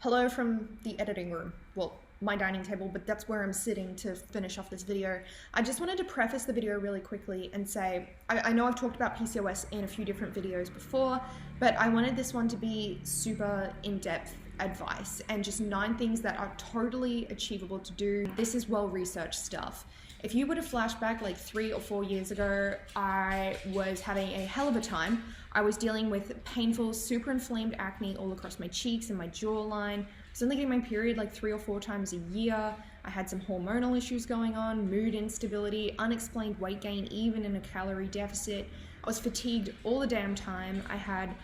Hello from the editing room. Well, my dining table, but that's where I'm sitting to finish off this video. I just wanted to preface the video really quickly and say, I know I've talked about PCOS in a few different videos before, but I wanted this one to be super in-depth advice and just 9 things that are totally achievable to do. This is well-researched stuff. If you were to flashback like 3 or 4 years ago, I was having a hell of a time. I was dealing with painful, super inflamed acne all across my cheeks and my jawline. I was only getting my period like 3 or 4 times a year. I had some hormonal issues going on, mood instability, unexplained weight gain, even in a calorie deficit. I was fatigued all the damn time. I had,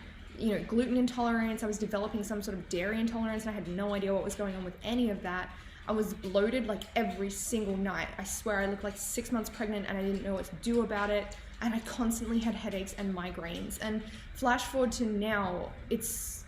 gluten intolerance. I was developing some sort of dairy intolerance, and I had no idea what was going on with any of that. I was bloated like every single night. I swear I looked like 6 months pregnant and I didn't know what to do about it. And I constantly had headaches and migraines. And flash forward to now, it's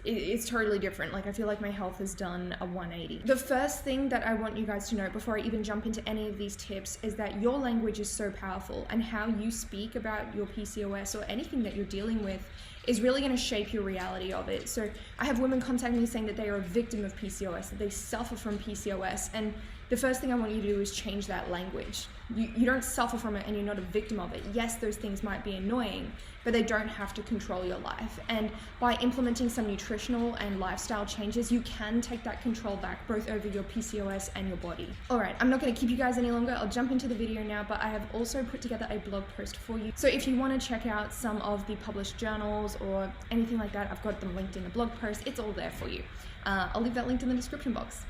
totally different. Like, I feel like my health has done a 180. The first thing that I want you guys to know before I even jump into any of these tips is that your language is so powerful, and how you speak about your PCOS or anything that you're dealing with is really going to shape your reality of it. So I have women contact me saying that they are a victim of PCOS, that they suffer from PCOS, and the first thing I want you to do is change that language. You don't suffer from it and you're not a victim of it. Yes, those things might be annoying, but they don't have to control your life. And by implementing some nutritional and lifestyle changes, you can take that control back, both over your PCOS and your body. All right, I'm not going to keep you guys any longer. I'll jump into the video now, but I have also put together a blog post for you. So if you want to check out some of the published journals or anything like that, I've got them linked in the blog post. It's all there for you. I'll leave that linked in the description box.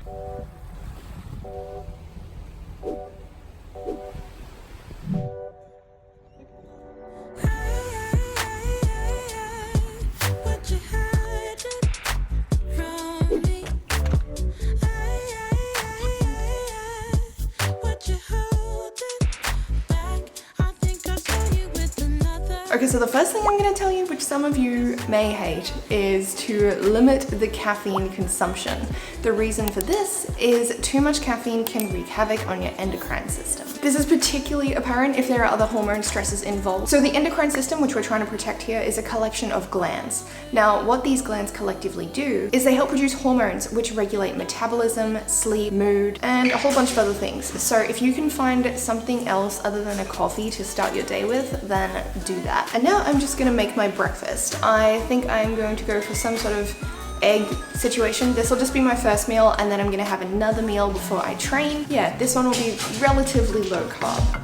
Okay, so the first thing I'm going to tell you, which some of you may hate, is to limit the caffeine consumption. The reason for this is too much caffeine can wreak havoc on your endocrine system. This is particularly apparent if there are other hormone stresses involved. So the endocrine system, which we're trying to protect here, is a collection of glands. Now, what these glands collectively do is they help produce hormones which regulate metabolism, sleep, mood, and a whole bunch of other things. So if you can find something else other than a coffee to start your day with, then do that. And now I'm just gonna make my breakfast. I think I'm going to go for some sort of egg situation. This will just be my first meal, and then I'm gonna have another meal before I train. Yeah, this one will be relatively low carb.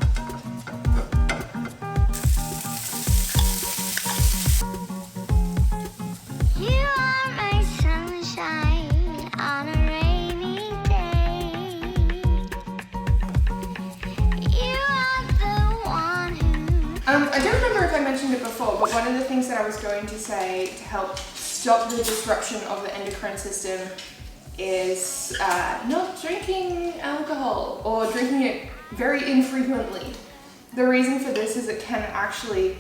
I don't remember if I mentioned it before, but one of the things that I was going to say to help stop the disruption of the endocrine system is not drinking alcohol or drinking it very infrequently. The reason for this is it can actually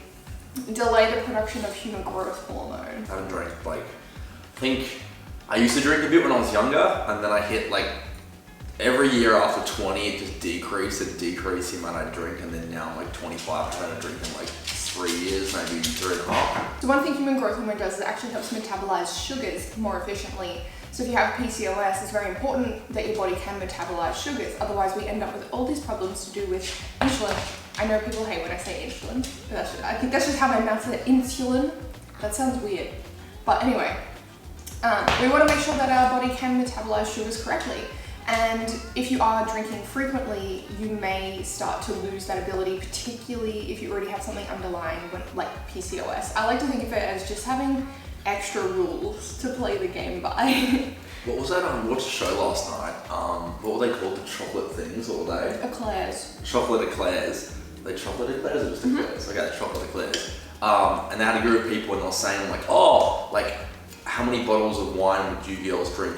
delay the production of human growth hormone. I haven't drank I think I used to drink a bit when I was younger, and then I hit every year after 20, it just decreased the amount I drink, and then now I'm 25, trying to drink in 3 years, maybe 3.5. So one thing human growth hormone does is it actually helps metabolize sugars more efficiently. So if you have PCOS, it's very important that your body can metabolize sugars. Otherwise, we end up with all these problems to do with insulin. I know people hate when I say insulin, but I think that's just how my mouth said insulin. That sounds weird. But anyway, we want to make sure that our body can metabolize sugars correctly. And if you are drinking frequently, you may start to lose that ability, particularly if you already have something underlying like PCOS. I like to think of it as just having extra rules to play the game by. What was that? I watched a show last night. What were they called? The chocolate things? What were they? Eclairs. Chocolate eclairs. They chocolate eclairs or just eclairs? Okay, chocolate eclairs. And they had a group of people, and they were saying how many bottles of wine would you girls drink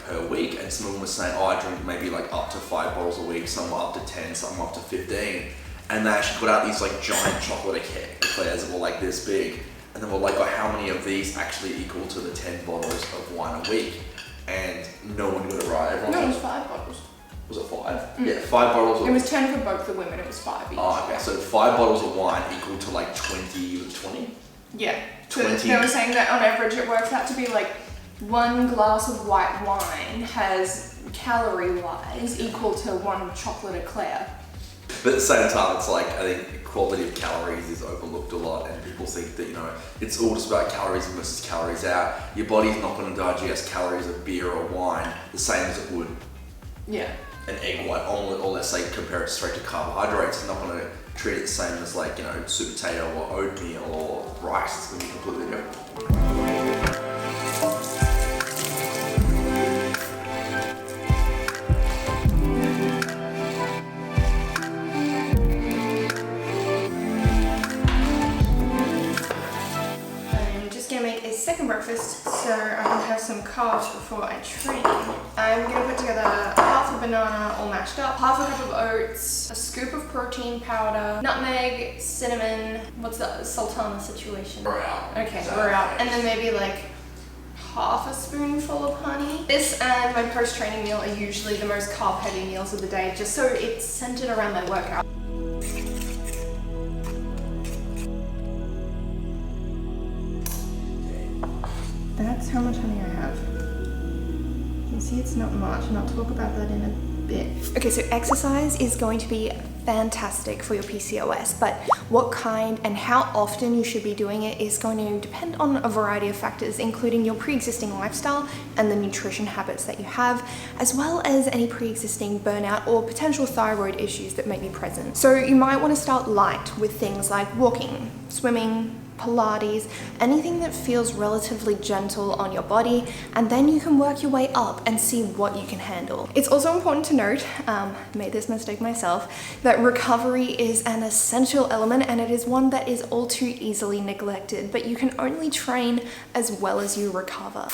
per week? And some of them were saying, I drink maybe up to 5 bottles a week, some were up to 10, some were up to 15. And they actually put out these giant chocolate eclairs that were this big. And then we're how many of these actually equal to the 10 bottles of wine a week? And no one got it right. Everyone No, it was 5 bottles. Was it 5? Yeah, 5 bottles. It was 10 for both the women, it was 5 each. Oh, okay, so 5 bottles of wine equal to 20? Yeah. So they were saying that on average it works out to be 1 glass of white wine has calorie-wise equal to 1 chocolate eclair. But at the same time, it's like, I think quality of calories is overlooked a lot, and people think that, you know, it's all just about calories in versus calories out. Your body's not going to digest calories of beer or wine the same as it would an egg white omelette, or let's say compare it straight to carbohydrates. It's not going to treat it the same as, like, you know, sweet potato or oatmeal or rice. It's going to be completely different. Second breakfast, so I can have some carbs before I train. I'm gonna put together half a banana all mashed up, half a cup of oats, a scoop of protein powder, nutmeg, cinnamon. What's the sultana situation? We're out. Okay, we're out. And then maybe like half a spoonful of honey. This and my post-training meal are usually the most carb-heavy meals of the day, just so it's centered around my workout. That's how much honey I have. You can see it's not much, and I'll talk about that in a bit. Okay, so exercise is going to be fantastic for your PCOS, but what kind and how often you should be doing it is going to depend on a variety of factors, including your pre-existing lifestyle and the nutrition habits that you have, as well as any pre-existing burnout or potential thyroid issues that may be present. So you might want to start light with things like walking, swimming, Pilates, anything that feels relatively gentle on your body, and then you can work your way up and see what you can handle. It's also important to note, made this mistake myself, that recovery is an essential element, and it is one that is all too easily neglected, but you can only train as well as you recover.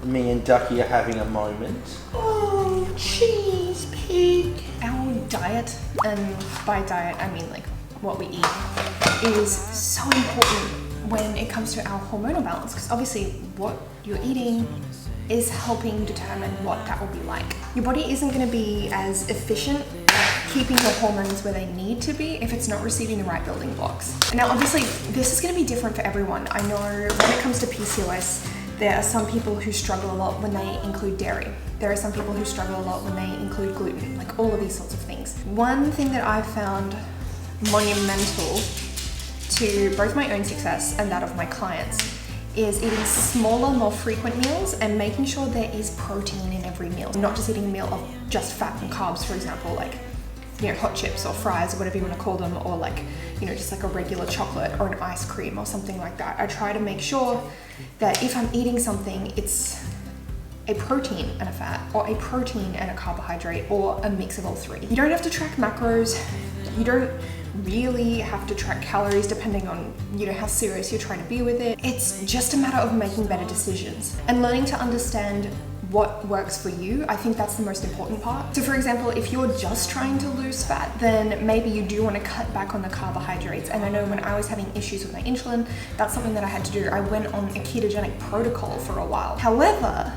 Me and Ducky are having a moment. Oh, cheese pig. Our diet, and by diet I mean like what we eat, is so important when it comes to our hormonal balance, because obviously what you're eating is helping determine what that will be like. Your body isn't going to be as efficient at keeping your hormones where they need to be if it's not receiving the right building blocks. Now obviously this is going to be different for everyone. I know when it comes to PCOS, there are some people who struggle a lot when they include dairy. There are some people who struggle a lot when they include gluten, like all of these sorts of things. One thing that I've found monumental to both my own success and that of my clients is eating smaller, more frequent meals and making sure there is protein in every meal. Not just eating a meal of just fat and carbs, for example, like, you know, hot chips or fries or whatever you want to call them, or like, you know, just like a regular chocolate or an ice cream or something like that. I try to make sure that if I'm eating something, it's a protein and a fat, or a protein and a carbohydrate, or a mix of all three. You don't have to track macros. You don't really have to track calories depending on, you know, how serious you're trying to be with it. It's just a matter of making better decisions and learning to understand what works for you. I think that's the most important part. So for example, if you're just trying to lose fat, then maybe you do want to cut back on the carbohydrates. And I know when I was having issues with my insulin, that's something that I had to do. I went on a ketogenic protocol for a while. However,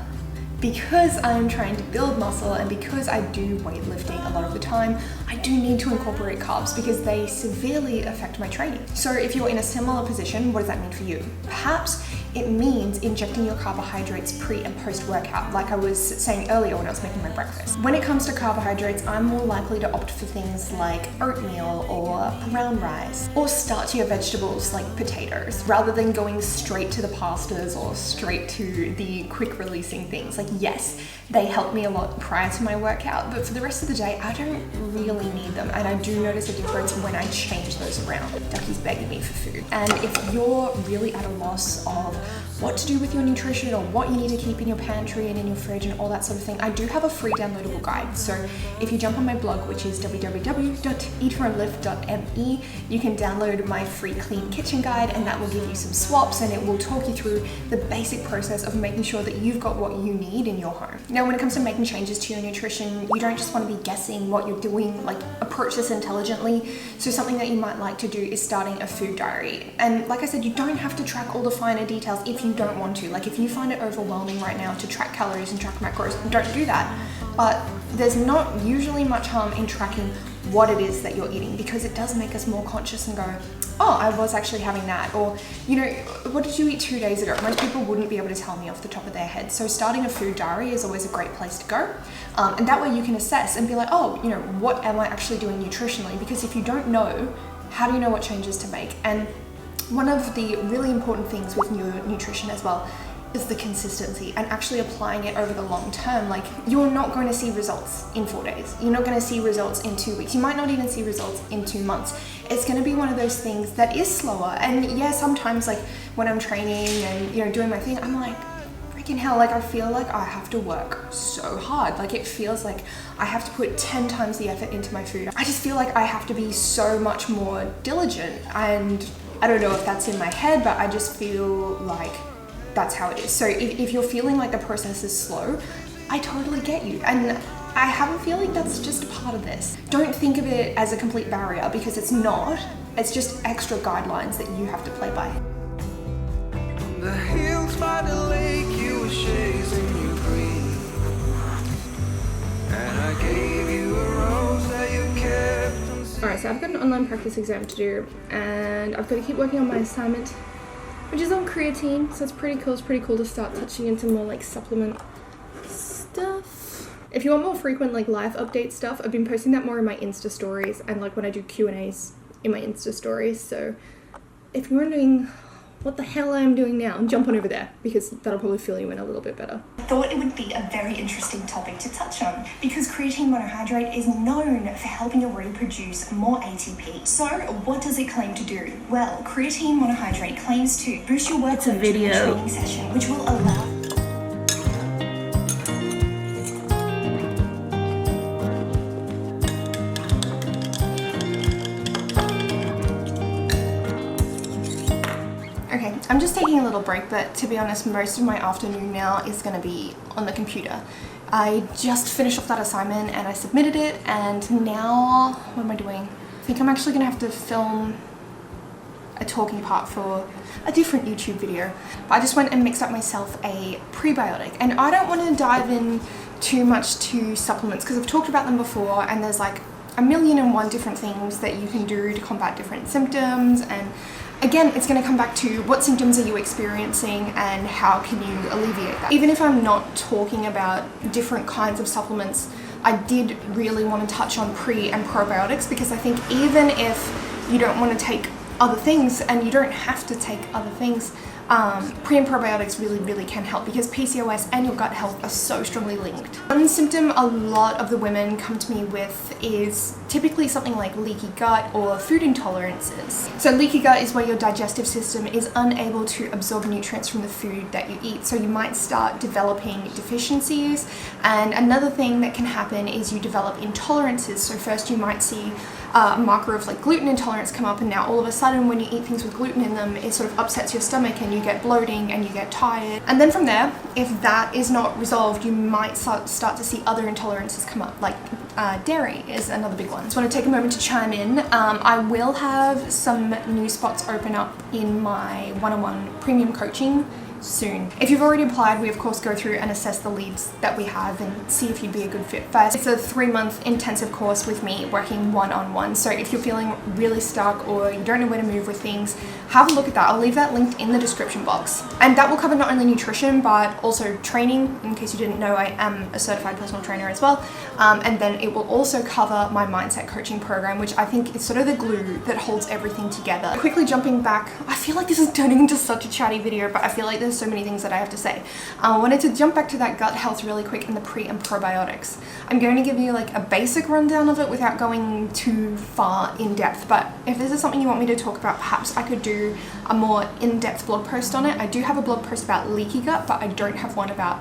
because I'm trying to build muscle and because I do weightlifting a lot of the time, I do need to incorporate carbs because they severely affect my training. So if you're in a similar position, what does that mean for you? Perhaps it means injecting your carbohydrates pre and post workout, like I was saying earlier when I was making my breakfast. When it comes to carbohydrates, I'm more likely to opt for things like oatmeal or brown rice, or starchier vegetables like potatoes, rather than going straight to the pastas or straight to the quick releasing things. Like, yes, they help me a lot prior to my workout, but for the rest of the day, I don't really need them. And I do notice a difference when I change those around. Ducky's begging me for food. And if you're really at a loss of what to do with your nutrition or what you need to keep in your pantry and in your fridge and all that sort of thing, I do have a free downloadable guide. So if you jump on my blog, which is www.eatforandlift.me, you can download my free clean kitchen guide, and that will give you some swaps, and it will talk you through the basic process of making sure that you've got what you need in your home. Now, when it comes to making changes to your nutrition, you don't just want to be guessing what you're doing, like approach this intelligently. So something that you might like to do is starting a food diary. And like I said, you don't have to track all the finer details if you don't want to. Like if you find it overwhelming right now to track calories and track macros, don't do that. But there's not usually much harm in tracking what it is that you're eating, because it does make us more conscious and go, oh, I was actually having that. Or, you know, what did you eat 2 days ago? Most people wouldn't be able to tell me off the top of their head. So starting a food diary is always a great place to go. And that way you can assess and be like, oh, you know, what am I actually doing nutritionally? Because if you don't know, how do you know what changes to make? And one of the really important things with your nutrition as well is the consistency and actually applying it over the long term. Like, you're not going to see results in 4 days. You're not going to see results in 2 weeks. You might not even see results in 2 months. It's going to be one of those things that is slower. And yeah, sometimes like when I'm training and, you know, doing my thing, I'm like, freaking hell, like I feel like I have to work so hard. Like it feels like I have to put 10 times the effort into my food. I just feel like I have to be so much more diligent. And I don't know if that's in my head, but I just feel like that's how it is. So if you're feeling like the process is slow, I totally get you. And I have a feeling that's just a part of this. Don't think of it as a complete barrier, because it's not. It's just extra guidelines that you have to play by. The hills by the lake, you were chasing your green, and I gave you a rose that you kept on seeing. Alright, so I've got an online practice exam to do, and I've got to keep working on my assignment, which is on creatine, so it's pretty cool. It's pretty cool to start touching into more like supplement stuff. If you want more frequent like live update stuff, I've been posting that more in my Insta stories and like when I do Q&As in my Insta stories. So if you're wondering what the hell I'm doing now, jump on over there, because that'll probably fill you in a little bit better. I thought it would be a very interesting topic to touch on, because creatine monohydrate is known for helping your body produce more ATP. So what does it claim to do? Well, creatine monohydrate claims to boost your workload during a training session, which will allow I'm just taking a little break, but to be honest, most of my afternoon now is going to be on the computer. I just finished off that assignment and I submitted it, and now, what am I doing? I think I'm actually going to have to film a talking part for a different YouTube video. But I just went and mixed up myself a prebiotic, and I don't want to dive in too much to supplements because I've talked about them before, and there's like 1,000,001 different things that you can do to combat different symptoms. And again, it's going to come back to what symptoms are you experiencing and how can you alleviate that. Even if I'm not talking about different kinds of supplements, I did really want to touch on pre and probiotics, because I think even if you don't want to take other things, and you don't have to take other things, pre and probiotics really can help, because PCOS and your gut health are so strongly linked. One symptom a lot of the women come to me with is typically something like leaky gut or food intolerances. So leaky gut is where your digestive system is unable to absorb nutrients from the food that you eat. So you might start developing deficiencies, and another thing that can happen is you develop intolerances. So first you might see a marker of like gluten intolerance come up, and now all of a sudden when you eat things with gluten in them, it sort of upsets your stomach and you get bloating and you get tired. And then from there, if that is not resolved, you might start to see other intolerances come up, like dairy is another big one. Just want to take a moment to chime in. I will have some new spots open up in my one-on-one premium coaching soon. If you've already applied, we of course go through and assess the leads that we have and see if you'd be a good fit first. It's a 3-month intensive course with me working one-on-one. So if you're feeling really stuck or you don't know where to move with things, have a look at that. I'll leave that linked in the description box. And that will cover not only nutrition, but also training. In case you didn't know, I am a certified personal trainer as well. And then it will also cover my mindset coaching program, which I think is sort of the glue that holds everything together. Quickly jumping back, I feel like this is turning into such a chatty video, but I feel like there's so many things that I have to say. I wanted to jump back to that gut health really quick and the pre and probiotics. I'm going to give you like a basic rundown of it without going too far in depth, but if this is something you want me to talk about, perhaps I could do a more in-depth blog post on it. I do have a blog post about leaky gut, but I don't have one about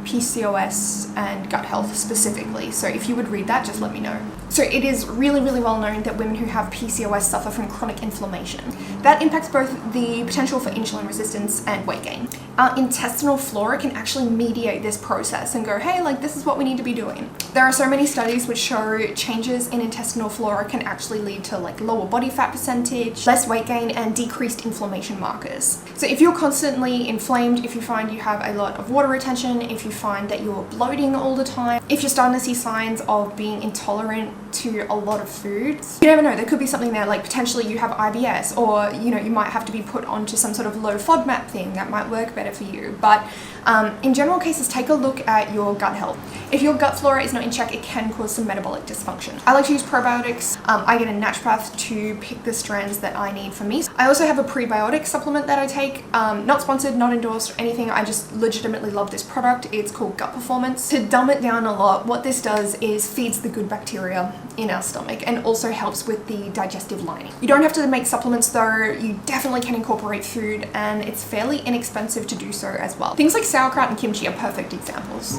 PCOS and gut health specifically. So if you would read that, just let me know. So it is really, really well known that women who have PCOS suffer from chronic inflammation. That impacts both the potential for insulin resistance and weight gain. Our intestinal flora can actually mediate this process and go, hey, like this is what we need to be doing. There are so many studies which show changes in intestinal flora can actually lead to like lower body fat percentage, less weight gain, and decreased inflammation markers. So if you're constantly inflamed, if you find you have a lot of water retention, if you find that you're bloating all the time, if you're starting to see signs of being intolerant to a lot of foods, you never know, there could be something there, like potentially you have IBS, or you know, you might have to be put onto some sort of low FODMAP thing that might work better for you. But in general cases, take a look at your gut health. If your gut flora is not in check, it can cause some metabolic dysfunction. I like to use probiotics. I get a naturopath to pick the strands that I need for me. I also have a prebiotic supplement that I take, not sponsored, not endorsed or anything. I just legitimately love this product. It's called Gut Performance. To dumb it down a lot, what this does is feeds the good bacteria in our stomach and also helps with the digestive lining. You don't have to make supplements though. You definitely can incorporate food, and it's fairly inexpensive to do so as well. Things like sauerkraut and kimchi are perfect examples.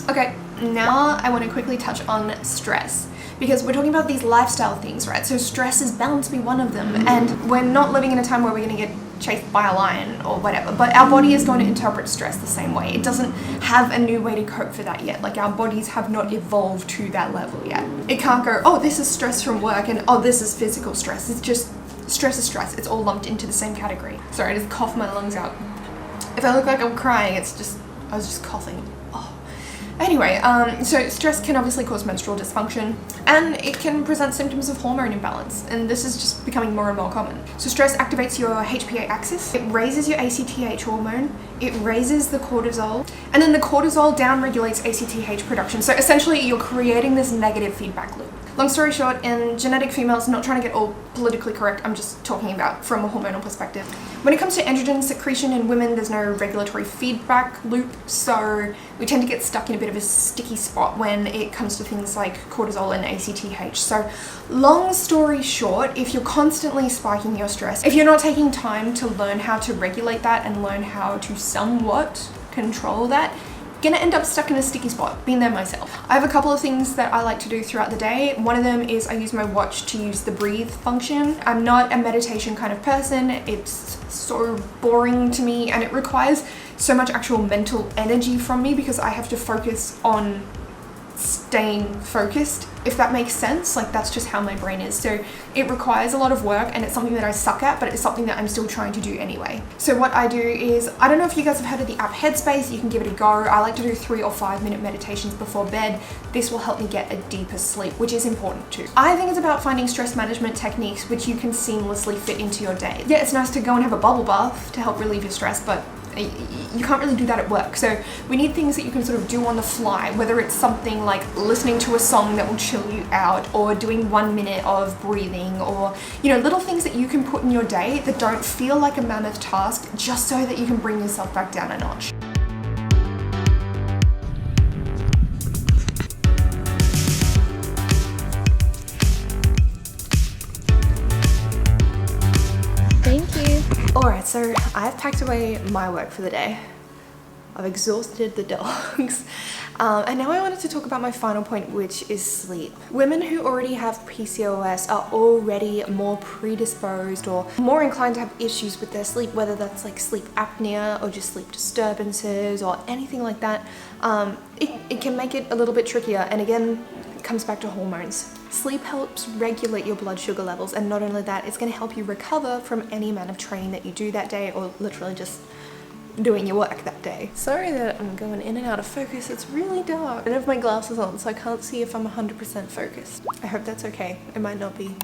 Okay, now I want to quickly touch on stress, because we're talking about these lifestyle things, right? So stress is bound to be one of them, and we're not living in a time where we're going to get chased by a lion or whatever, but our body is going to interpret stress the same way. It doesn't have a new way to cope for that yet. Like, our bodies have not evolved to that level yet. It can't go, oh, this is stress from work, and oh, this is physical stress. It's just, stress is stress. It's all lumped into the same category. Sorry, I just coughed my lungs out. If I look like I'm crying, it's just, I was just coughing. Anyway, so stress can obviously cause menstrual dysfunction, and it can present symptoms of hormone imbalance, and this is just becoming more and more common. So stress activates your HPA axis, it raises your ACTH hormone, it raises the cortisol, and then the cortisol downregulates ACTH production. So essentially you're creating this negative feedback loop. Long story short, in genetic females, not trying to get all politically correct, I'm just talking about from a hormonal perspective. When it comes to estrogen secretion in women, there's no regulatory feedback loop, so we tend to get stuck in a bit of a sticky spot when it comes to things like cortisol and ACTH. So long story short, if you're constantly spiking your stress, if you're not taking time to learn how to regulate that and learn how to somewhat control that, gonna end up stuck in a sticky spot. Been there myself. I have a couple of things that I like to do throughout the day. One of them is I use my watch to use the breathe function. I'm not a meditation kind of person. It's so boring to me, and it requires so much actual mental energy from me because I have to focus on staying focused, if that makes sense. Like, that's just how my brain is. So it requires a lot of work, and it's something that I suck at, but it's something that I'm still trying to do anyway. So what I do is, I don't know if you guys have heard of the app Headspace. You can give it a go. I like to do 3 or 5 minute meditations before bed. This will help me get a deeper sleep, which is important too. I think it's about finding stress management techniques which you can seamlessly fit into your day. Yeah, it's nice to go and have a bubble bath to help relieve your stress, but you can't really do that at work. So we need things that you can sort of do on the fly, whether it's something like listening to a song that will chill you out, or doing 1 minute of breathing, or, you know, little things that you can put in your day that don't feel like a mammoth task, just so that you can bring yourself back down a notch. Alright, so I've packed away my work for the day. I've exhausted the dogs. And now I wanted to talk about my final point, which is sleep. Women who already have PCOS are already more predisposed or more inclined to have issues with their sleep, whether that's like sleep apnea or just sleep disturbances or anything like that. It can make it a little bit trickier, and again, it comes back to hormones. Sleep helps regulate your blood sugar levels, and not only that, it's going to help you recover from any amount of training that you do that day, or literally just doing your work that day. Sorry that I'm going in and out of focus, it's really dark. I don't have my glasses on, so I can't see if I'm 100% focused. I hope that's okay, it might not be.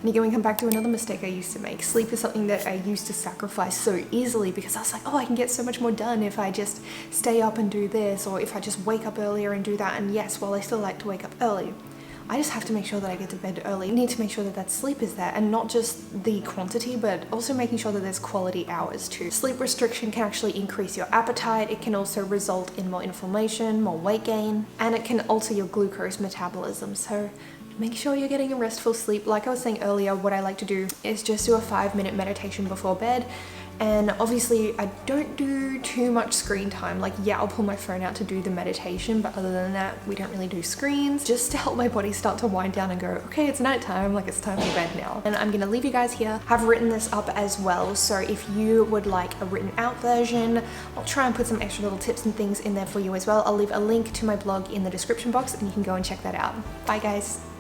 And again, we come back to another mistake I used to make. Sleep is something that I used to sacrifice so easily because I was like, oh, I can get so much more done if I just stay up and do this, or if I just wake up earlier and do that. And yes, while I still like to wake up early, I just have to make sure that I get to bed early. I need to make sure that sleep is there, and not just the quantity, but also making sure that there's quality hours too. Sleep restriction can actually increase your appetite. It can also result in more inflammation, more weight gain, and it can alter your glucose metabolism. So make sure you're getting a restful sleep. Like I was saying earlier, what I like to do is just do a 5-minute meditation before bed. And obviously I don't do too much screen time. Like, yeah, I'll pull my phone out to do the meditation, but other than that, we don't really do screens, just to help my body start to wind down and go, okay, it's nighttime, like it's time for bed now. And I'm gonna leave you guys here. I've written this up as well, so if you would like a written out version, I'll try and put some extra little tips and things in there for you as well. I'll leave a link to my blog in the description box and you can go and check that out. Bye guys.